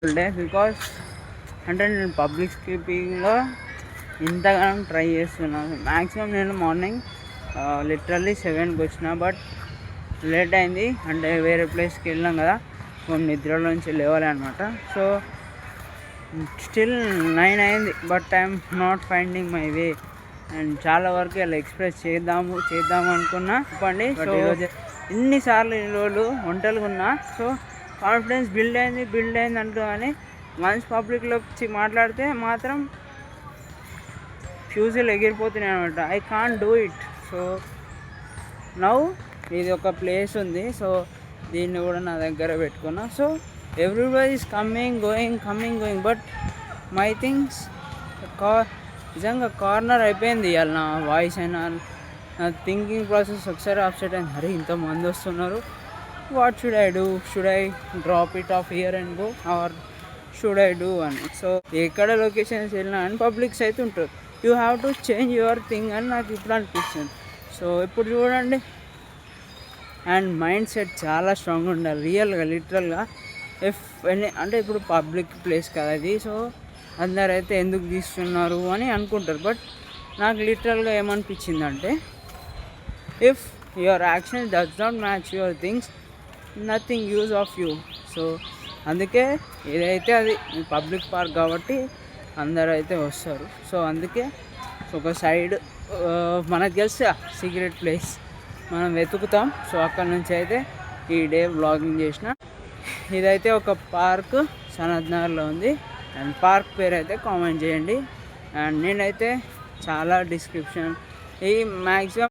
Day because అంటే నేను public స్పీకింగ్లో ఇంతగానం ట్రై చేస్తున్నాను. మ్యాక్సిమం నేను మార్నింగ్ లిటరల్లీ 7కి వచ్చిన, బట్ లేట్ అయింది. అంటే వేరే ప్లేస్కి వెళ్ళినాం కదా, కొన్ని నిద్రలోంచి లేవాలి అనమాట. సో స్టిల్ 9 అయింది, but I'm not finding my way. And చాలా వరకు ఇలా ఎక్స్ప్రెస్ చేద్దాము అనుకున్నా చెప్పండి. సో ఇన్నిసార్లు ఇన్ని రోజులు ఒంటరిగా ఉన్నా, సో కాన్ఫిడెన్స్ బిల్డ్ అయింది అంటూ, కానీ వన్స్ పబ్లిక్లో వచ్చి మాట్లాడితే మాత్రం ఫ్యూజులు ఎగిరిపోతున్నాయి అనమాట. I can't do it. So now ఇది ఒక ప్లేస్ ఉంది, సో దీన్ని కూడా నా దగ్గర పెట్టుకున్నా. So everybody is coming going, but my things నిజంగా కార్నర్ అయిపోయింది. ఇవాళ నా వాయిస్ అయినా నా థింకింగ్ ప్రాసెస్ ఒకసారి అప్సెట్ అయింది. అరే ఇంతమంది వస్తున్నారు, what should I do? Should I drop it off here and go, or should I do అని. సో ఎక్కడ లొకేషన్స్ వెళ్ళినా అని పబ్లిక్స్ అయితే ఉంటారు, you have to change your thing అని నాకు ఇప్పుడు అనిపిస్తుంది. సో ఇప్పుడు చూడండి, అండ్ మైండ్ సెట్ చాలా స్ట్రాంగ్ ఉండాలి రియల్గా, లిటరల్గా. అంటే ఇప్పుడు పబ్లిక్ ప్లేస్ కదా ఇది, సో అందరైతే ఎందుకు తీస్తున్నారు అని అనుకుంటారు. బట్ నాకు లిటరల్గా ఏమనిపించిందంటే, if your action does not match your things, nothing use of you. So అందుకే ఏదైతే అది పబ్లిక్ పార్క్ కాబట్టి అందరూ అయితే వస్తారు. సో అందుకే ఒక సైడ్ మనకు తెలిసి సీక్రెట్ ప్లేస్ మనం వెతుకుతాం. సో అక్కడ నుంచి అయితే ఈ డే వ్లాగింగ్ చేసిన. ఇదైతే ఒక పార్క్ సనత్ నగర్లో ఉంది, అండ్ పార్క్ పేరు అయితే కామెంట్ చేయండి. అండ్ నేనైతే చాలా డిస్క్రిప్షన్ ఈ మ్యాక్సిమం